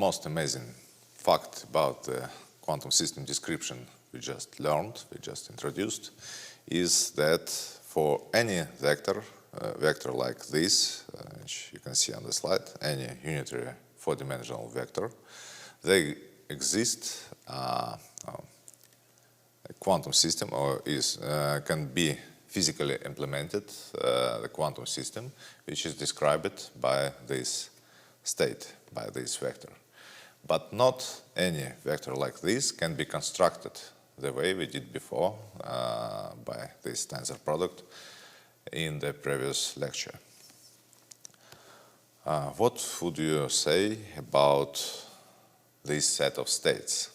most amazing fact about the quantum system description we just learned, we just introduced, is that for any vector, vector like this, which you can see on the slide, any unitary four-dimensional vector, they exist a quantum system, or can be physically implemented, the quantum system, which is described by this state, by this vector. But not any vector like this can be constructed the way we did before by this tensor product in the previous lecture. What would you say about this set of states?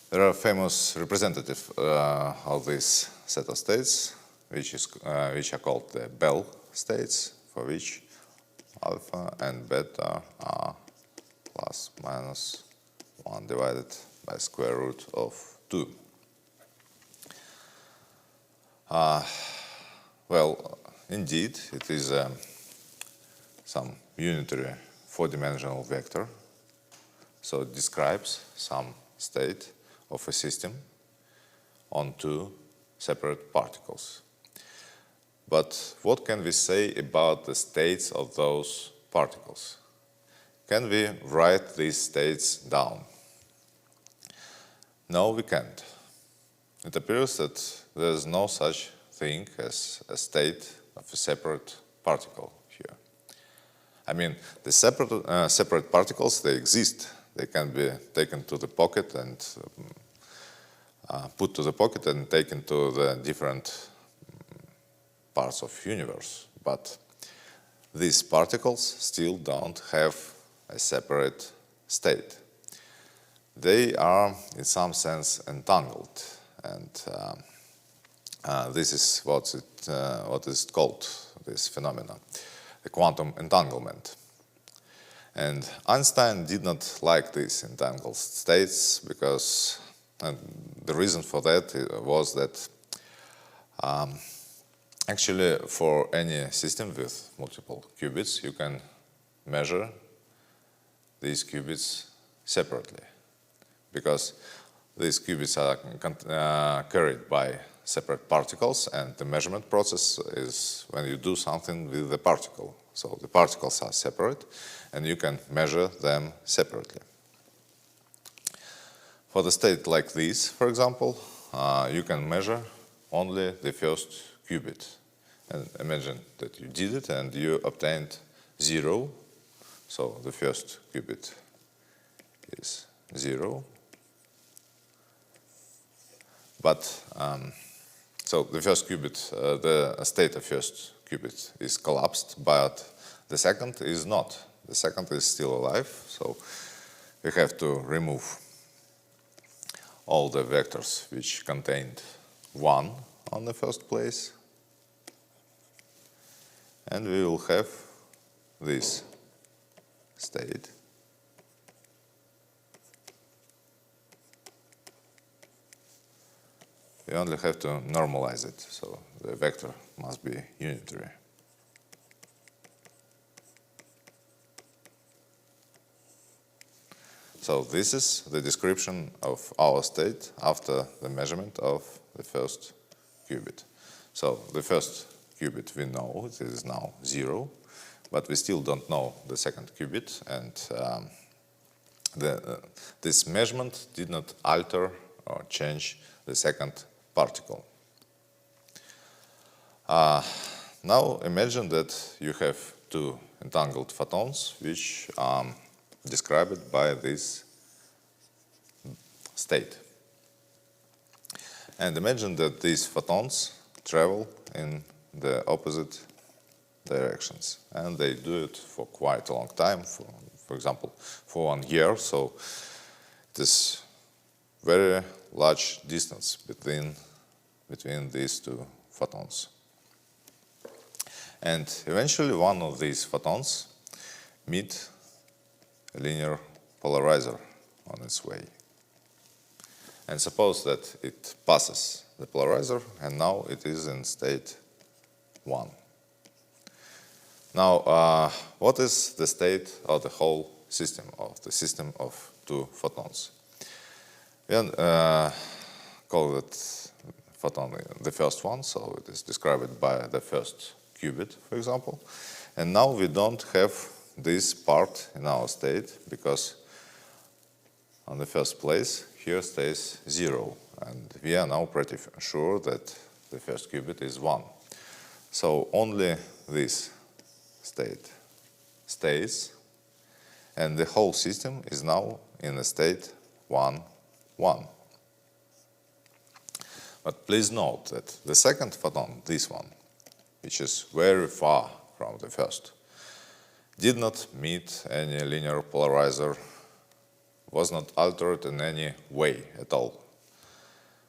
There are famous representatives of this set of states, which are called the Bell states, for which alpha and beta are plus minus 1 divided by square root of 2. Well, indeed, it is some unitary four-dimensional vector, so it describes some state of a system on two separate particles. But what can we say about the states of those particles? Can we write these states down? No, we can't. It appears that there is no such thing as a state of a separate particle here. I mean, the separate particles, they exist. They can be taken to the pocket and put to the pocket and taken to the different parts of the universe. But these particles still don't have a separate state. They are, in some sense, entangled, and this is what is called, this phenomenon, the quantum entanglement. And Einstein did not like these entangled states because the reason for that was that actually for any system with multiple qubits, you can measure these qubits separately, because these qubits are carried by separate particles, and the measurement process is when you do something with the particle. So the particles are separate, and you can measure them separately. For the state like this, for example, you can measure only the first qubit. And imagine that you did it and you obtained 0. So the first qubit is 0. But so the first qubit, the state of first qubit is collapsed, but the second is not. The second is still alive, so we have to remove all the vectors which contained 1 on the first place, and we will have this state. We only have to normalize it, so the vector must be unitary. So this is the description of our state after the measurement of the first qubit. So the first qubit we know, it is now 0, but we still don't know the second qubit, and this measurement did not alter or change the second particle. Now imagine that you have two entangled photons which are described by this state. And imagine that these photons travel in the opposite directions, and they do it for quite a long time, for example, for 1 year, so it is very large distance between these two photons. And eventually one of these photons meet a linear polarizer on its way. And suppose that it passes the polarizer, and now it is in state 1. Now, what is the state of the whole system, of the system of two photons. We call it photon the first one, so it is described by the first qubit, for example. And now we don't have this part in our state because on the first place here stays 0, and we are now pretty sure that the first qubit is 1. So only this state stays, and the whole system is now in a state 1, 1. But please note that the second photon, this one, which is very far from the first, did not meet any linear polarizer, was not altered in any way at all.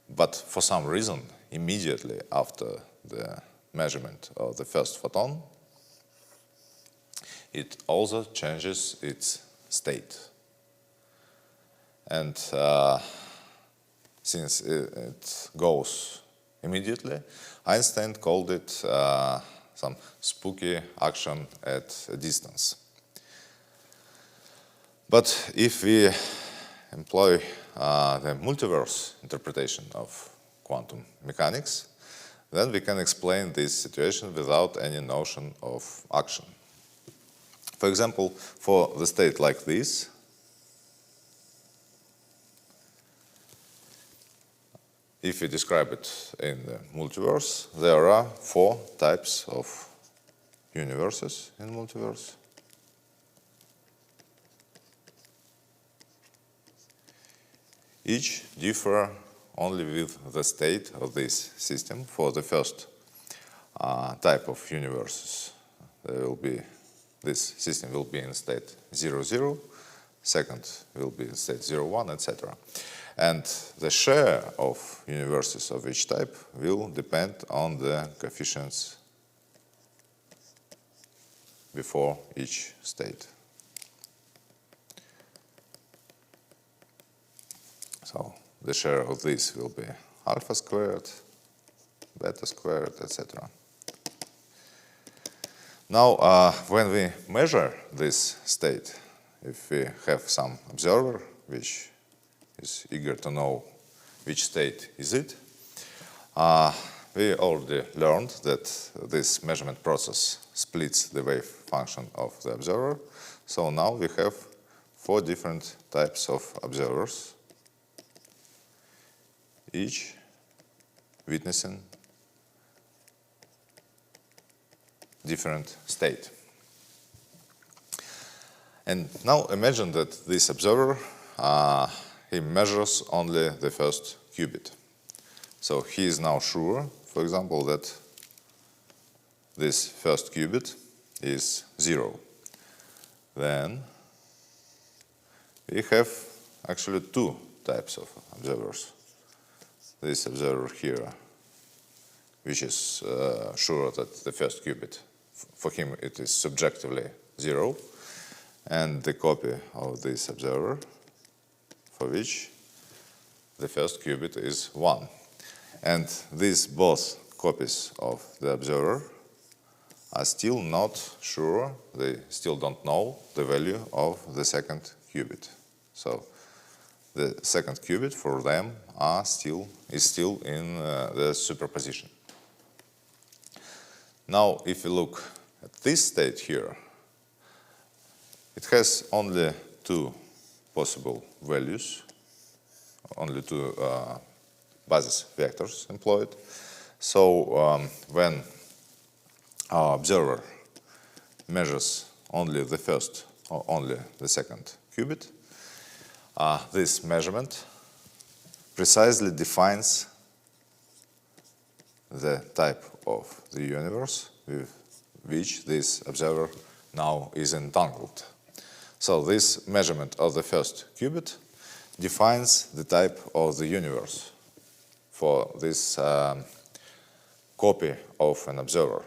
But for some reason, immediately after the measurement of the first photon, it also changes its state. And since it goes immediately, Einstein called it some spooky action at a distance. But if we employ the multiverse interpretation of quantum mechanics, then we can explain this situation without any notion of action. For example, for the state like this, if we describe it in the multiverse, there are 4 types of universes in multiverse. Each differ only with the state of this system. For the first type of universes, this system will be in state 0, 0, second will be in state 0, 1, etc. And the share of universes of each type will depend on the coefficients before each state. So the share of this will be alpha squared, beta squared, etc. Now, when we measure this state, if we have some observer which is eager to know which state is it, we already learned that this measurement process splits the wave function of the observer. So now we have 4 different types of observers, each witnessing different state. And now imagine that this observer, he measures only the first qubit. So he is now sure, for example, that this first qubit is 0. Then we have actually 2 types of observers. This observer here, which is sure that the first qubit, for him it is subjectively 0, and the copy of this observer, for which the first qubit is 1. And these both copies of the observer are still not sure, they still don't know the value of the second qubit. So the second qubit for them is still in the superposition. Now, if you look at this state here, it has only 2 possible values, only 2 basis vectors employed. So when our observer measures only the first or only the second qubit, this measurement precisely defines the type of the universe with which this observer now is entangled. So this measurement of the first qubit defines the type of the universe for this copy of an observer.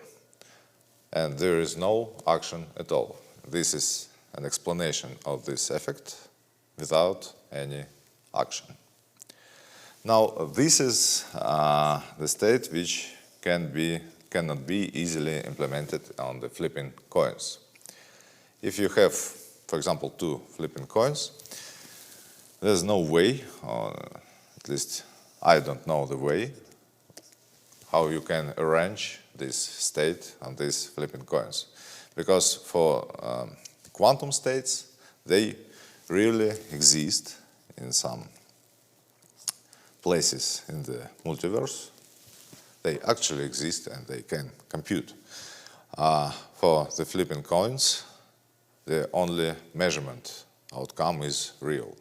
And there is no action at all. This is an explanation of this effect without any action. Now, this is the state which cannot be easily implemented on the flipping coins. If you have for example, two flipping coins. There's no way, or at least I don't know the way, how you can arrange this state on these flipping coins. Because for quantum states, they really exist in some places in the multiverse. They actually exist and they can compute. For the flipping coins, the only measurement outcome is real.